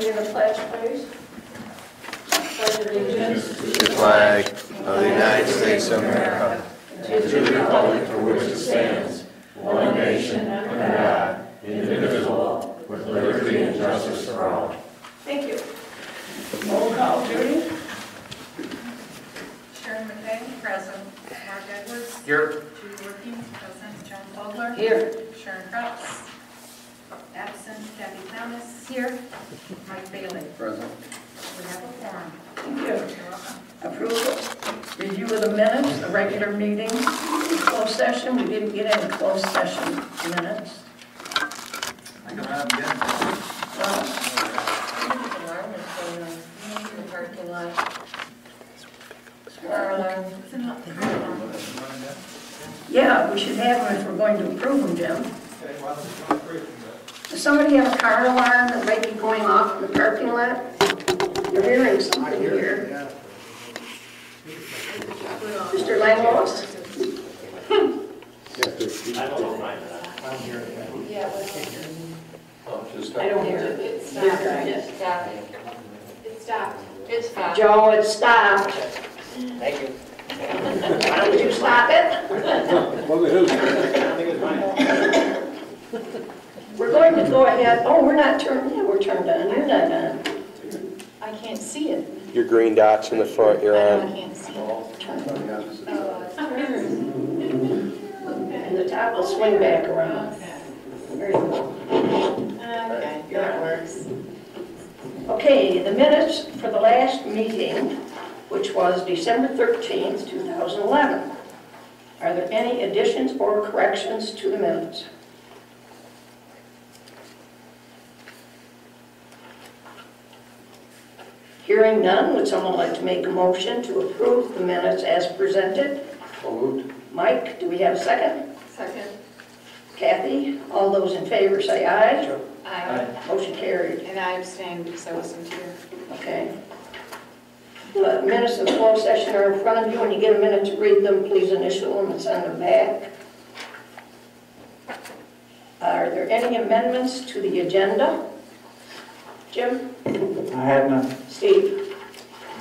reading the pledge, please. Pledge allegiance to the flag of the United States of America, and to the republic for which it stands, one nation, under God, indivisible, with liberty and justice for all. Thank you. Roll call, Judy. Sharon McKay, present. Mark Edwards. Here. Judy Workings, present. John Fogler. Here. Sharon Krauss. Absent. Kathy Thomas. Here. Mike Bailey. Present. We have a forum. Thank you. You're welcome. Approval. Review of the minutes, the regular meeting, closed session. We didn't get any closed session minutes. I can have them again. The parking lot. Yeah, we should have them if we're going to approve them, Jim. Does somebody have a car alarm that might be going off in the parking lot? You're hearing something here. Mr. Langlois? I don't mind that. Yeah, I don't hear it. it stopped. It stopped. It stopped. It stopped. Joe, it stopped. Thank you. Why don't you stop it? I think it's mine. We're going to go ahead. Oh, we're not turned, yeah, we're turned on. You're not on. I can't see it. Your green dots in the front, you're I on. can't see it. And the top will swing back around. There you go. Okay, that works. Okay, the minutes for the last meeting, which was December 13th, 2011. Are there any additions or corrections to the minutes? Hearing none, would someone like to make a motion to approve the minutes as presented? So moved. Mike, do we have a second? Second. Kathy, all those in favor say aye. Aye. Motion carried. And I abstained because I wasn't here. Okay. The minutes of the closed session are in front of you. When you get a minute to read them, please initial them and send them back. Are there any amendments to the agenda? Jim? I have none. Steve?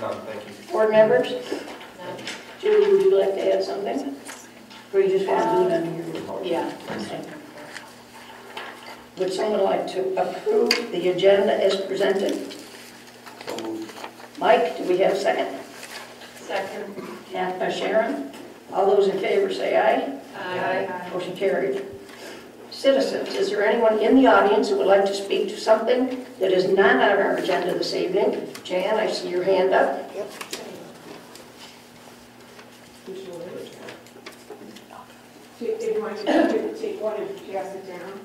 None, thank you. Board members? No. Judy, would you like to add something? Or you just want to do it under your report? Yeah. Okay. Would someone like to approve the agenda as presented? So moved. Mike, do we have a second? Second. Sharon? All those in favor say aye. Aye. Motion carried. Citizens, is there anyone in the audience who would like to speak to something that is not on our agenda this evening? Jan, I see your hand up. If you want to take one and pass it down.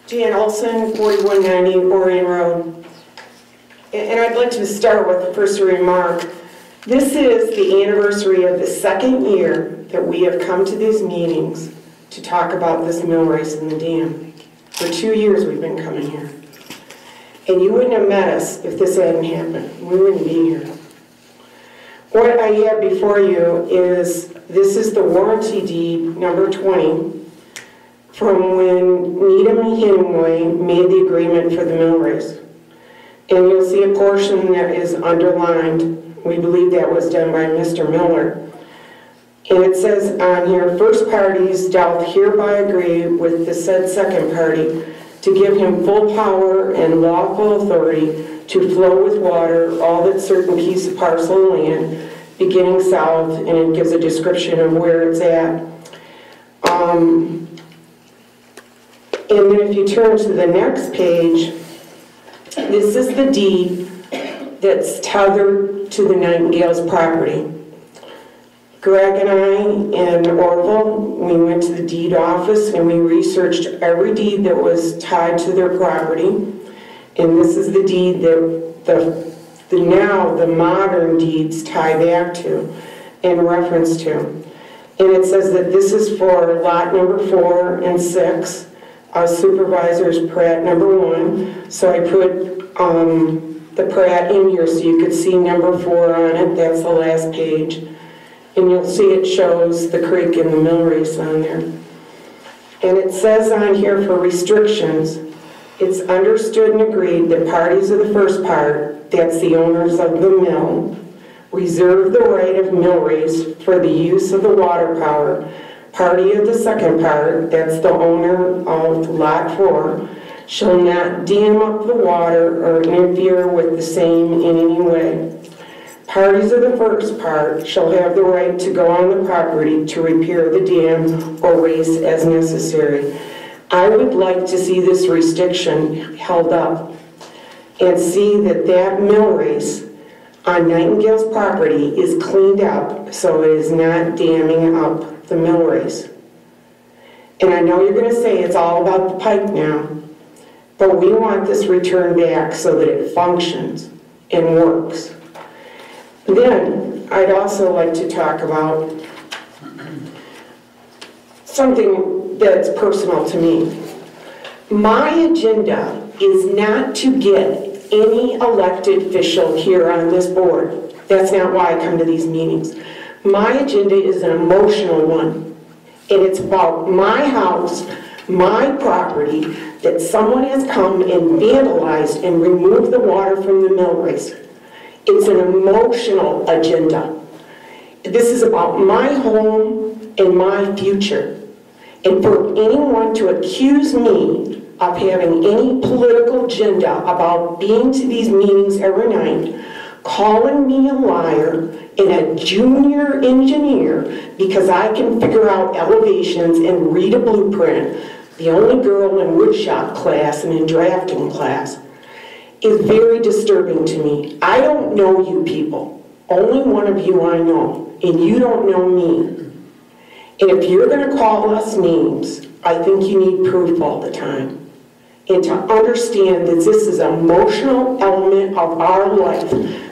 Jan Olson, 4190 Orion Road. And I'd like to start with the first remark. This is the anniversary of the second year that we have come to these meetings to talk about this mill race in the dam. For 2 years we've been coming here. And you wouldn't have met us if this hadn't happened. We wouldn't be here. What I have before you is, this is the warranty deed number 20 from when Needham and Hemingway made the agreement for the mill race. And you'll see a portion that is underlined. We believe that was done by Mr. Miller. And it says on here, first parties doth hereby agree with the said second party to give him full power and lawful authority to flow with water all that certain piece of parcel of land beginning south, and it gives a description of where it's at. And then if you turn to the next page, this is the deed that's tethered to the Nightingale's property. Greg and I and Orville, we went to the deed office and we researched every deed that was tied to their property. And this is the deed that the modern deeds tie back to and reference to. And it says that this is for lot number 4 and 6. Supervisors Pratt number 1. So I put the Pratt in here so you could see number 4 on it. That's the last page. And you'll see it shows the creek and the mill race on there. And it says on here for restrictions, it's understood and agreed that parties of the first part, that's the owners of the mill, reserve the right of mill race for the use of the water power. Party of the second part, that's the owner of lot 4, shall not dam up the water or interfere with the same in any way. Parties of the first part shall have the right to go on the property to repair the dam or race as necessary. I would like to see this restriction held up and see that that mill race on Nightingale's property is cleaned up so it is not damming up the mill race. And I know you're going to say it's all about the pipe now, but we want this returned back so that it functions and works. Then I'd also like to talk about something that's personal to me. My agenda is not to get any elected official here on this board. That's not why I come to these meetings. My agenda is an emotional one, and it's about my house, my property, that someone has come and vandalized and removed the water from the mill race. It's an emotional agenda. This is about my home and my future. And for anyone to accuse me of having any political agenda about being to these meetings every night, calling me a liar and a junior engineer because I can figure out elevations and read a blueprint, the only girl in woodshop class and in drafting class, is very disturbing to me. I don't know you people. Only one of you I know, and you don't know me. And if you're going to call us names, I think you need proof all the time. And to understand that this is an emotional element of our life,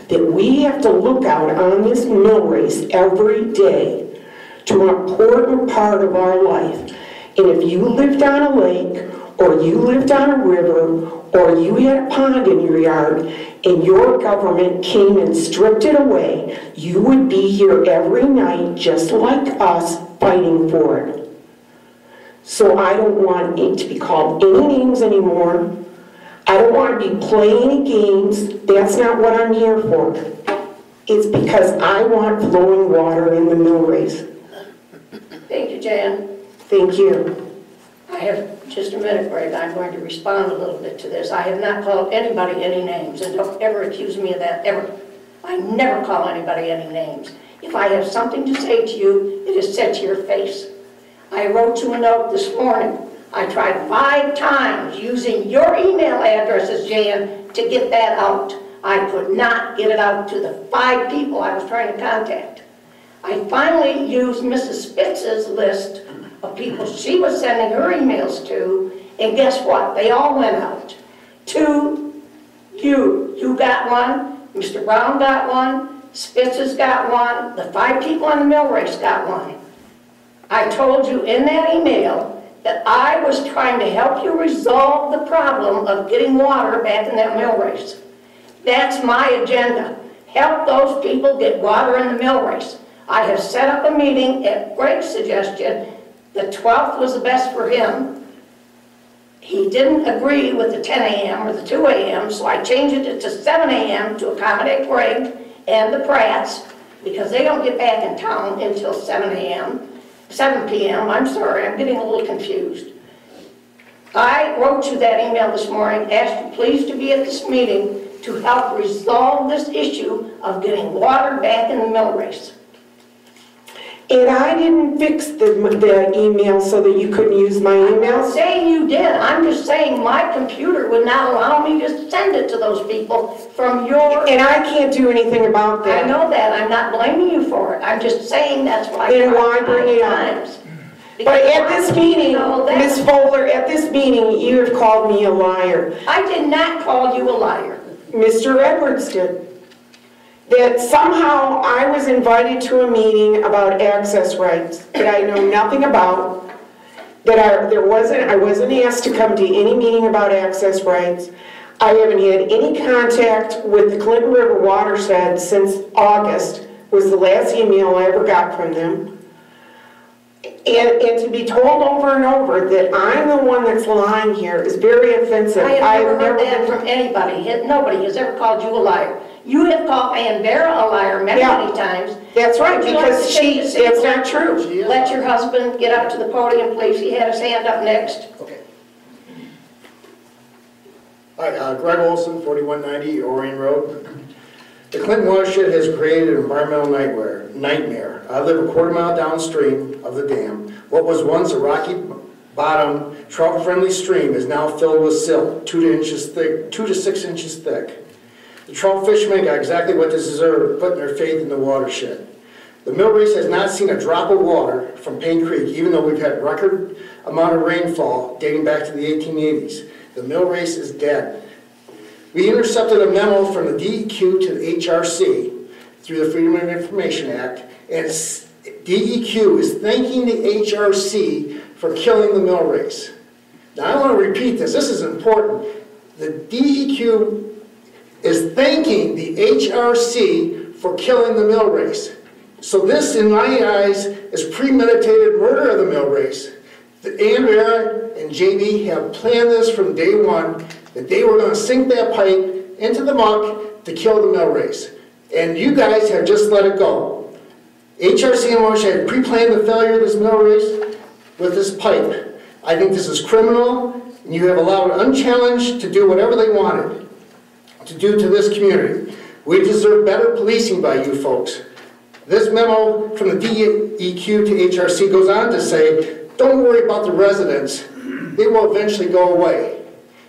that we have to look out on this mill race every day to an important part of our life. And if you lived on a lake, or you lived on a river, or you had a pond in your yard, and your government came and stripped it away, you would be here every night just like us fighting for it. So I don't want it to be called any names anymore. I don't want to be playing any games. That's not what I'm here for. It's because I want flowing water in the mill race. Thank you, Jan. Thank you. I have just a minute, Greg. I'm going to respond a little bit to this. I have not called anybody any names, and don't ever accuse me of that, ever. I never call anybody any names. If I have something to say to you, it is said to your face. I wrote you a note this morning. I tried 5 times using your email addresses, Jan, to get that out. I could not get it out to the 5 people I was trying to contact. I finally used Mrs. Spitz's list of people she was sending her emails to, and guess what? They all went out. To you. You got one, Mr. Brown got one, Spitz's got one, the 5 people on the mill race got one. I told you in that email that I was trying to help you resolve the problem of getting water back in that mill race. That's my agenda. Help those people get water in the mill race. I have set up a meeting at Greg's suggestion. The 12th was the best for him. He didn't agree with the 10 a.m. or the 2 a.m., so I changed it to 7 a.m. to accommodate Greg and the Pratts, because they don't get back in town until 7 p.m. I'm sorry, I'm getting a little confused. I wrote you that email this morning, asked you please to be at this meeting to help resolve this issue of getting water back in the mill race. And I didn't fix the email so that you couldn't use my email. I'm not saying you did. I'm just saying my computer would not allow me to send it to those people from your... And I can't do anything about that. I know that. I'm not blaming you for it. I'm just saying that's what I Then why bring it up? But at this meeting, Ms. Fowler, at this meeting, you have called me a liar. I did not call you a liar. Mr. Edwards did. That somehow I was invited to a meeting about access rights that I know nothing about, that I wasn't asked to come to any meeting about access rights. I haven't had any contact with the Clinton River watershed since August, was the last email I ever got from them. And to be told over and over that I'm the one that's lying here is very offensive. I have never heard that from anybody. Nobody has ever called you a liar. You have called Ann Vera a liar many times. That's right, because it's not true. Let your husband get up to the podium, please. He had his hand up next. Okay. Hi, Greg Olson, 4190 Orion Road. The Clinton watershed has created an environmental nightmare. I live a quarter mile downstream of the dam. What was once a rocky bottom, trout-friendly stream is now filled with silt, 2 to 6 inches thick. The trout fishermen got exactly what they deserve, putting their faith in the watershed. The mill race has not seen a drop of water from Paint Creek, even though we've had record amount of rainfall dating back to the 1880s. The mill race is dead. We intercepted a memo from the DEQ to the HRC through the Freedom of Information Act, and DEQ is thanking the HRC for killing the mill race. Now I want to repeat this. This is important. The DEQ is thanking the HRC for killing the mill race. So this, in my eyes, is premeditated murder of the mill race. Andrea and JB have planned this from day one, that they were going to sink that pipe into the muck to kill the mill race. And you guys have just let it go. HRC and Watershed had pre-planned the failure of this mill race with this pipe. I think this is criminal, and you have allowed unchallenged to do whatever they wanted to do to this community. We deserve better policing by you folks. This memo from the DEQ to HRC goes on to say, don't worry about the residents. They will eventually go away.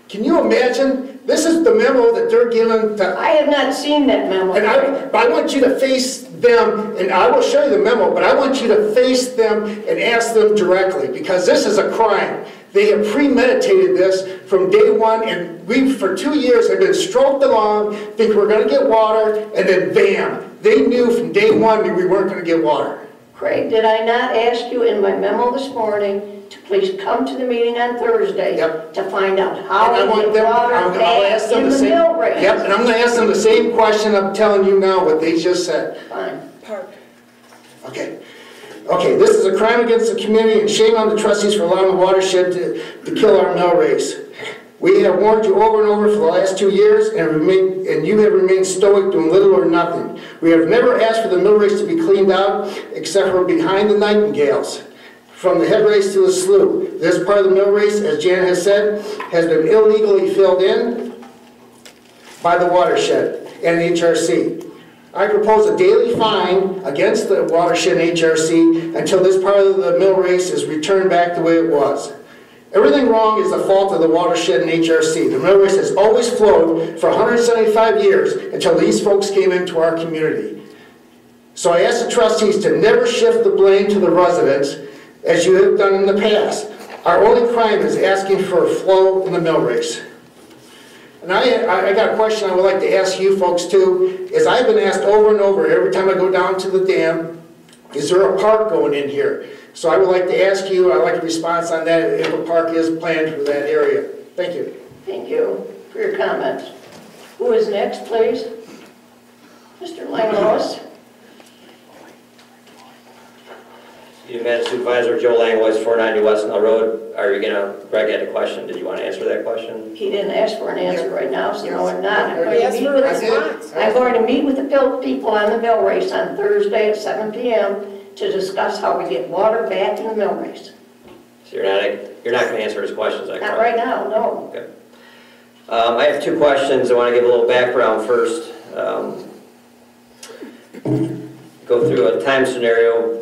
Can you imagine? This is the memo that they're giving to... I have not seen that memo. And I want you to face them, and I will show you the memo, but I want you to face them and ask them directly, because this is a crime. They have premeditated this from day one, and we, for 2 years, have been stroked along, think we're going to get water, and then bam. They knew from day one we weren't going to get water. Craig, did I not ask you in my memo this morning to please come to the meeting on Thursday to find out how we get water back in the mill race? Yep, and I'm going to ask them the same question I'm telling you now, what they just said. Fine. Okay. Okay, this is a crime against the community, and shame on the trustees for allowing the watershed to kill our mill race. We have warned you over and over for the last 2 years, and you have remained stoic, doing little or nothing. We have never asked for the mill race to be cleaned out, except for behind the Nightingales, from the head race to the slough. This part of the mill race, as Jan has said, has been illegally filled in by the watershed and HRC. I propose a daily fine against the watershed and HRC until this part of the mill race is returned back the way it was. Everything wrong is the fault of the watershed and HRC. The mill race has always flowed for 175 years until these folks came into our community. So I ask the trustees to never shift the blame to the residents as you have done in the past. Our only crime is asking for a flow in the mill race. And I got a question I would like to ask you folks too, is I've been asked over and over every time I go down to the dam, is there a park going in here? So I would like to ask you, I'd like a response on that, if a park is planned for that area. Thank you. Thank you for your comments. Who is next, please? Mr. Langlois. Student Management Supervisor Joe Langlois, 490 West Nile Road. Are you going to, Greg had a question. Did you want to answer that question? He didn't ask for an answer right now, so no, I'm not. I'm going to meet with the people on the mill race on Thursday at 7 p.m. to discuss how we get water back in the mill race. So you're not going to answer his questions, Not right now, no. Okay. I have 2 questions. I want to give a little background first. Go through a time scenario.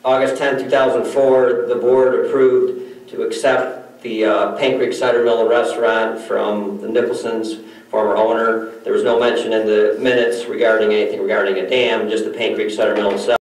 August 10, 2004, the board approved to accept the Paint Creek Cider Mill and Restaurant from the Nicholsons, former owner. There was no mention in the minutes regarding anything regarding a dam, just the Paint Creek Cider Mill itself.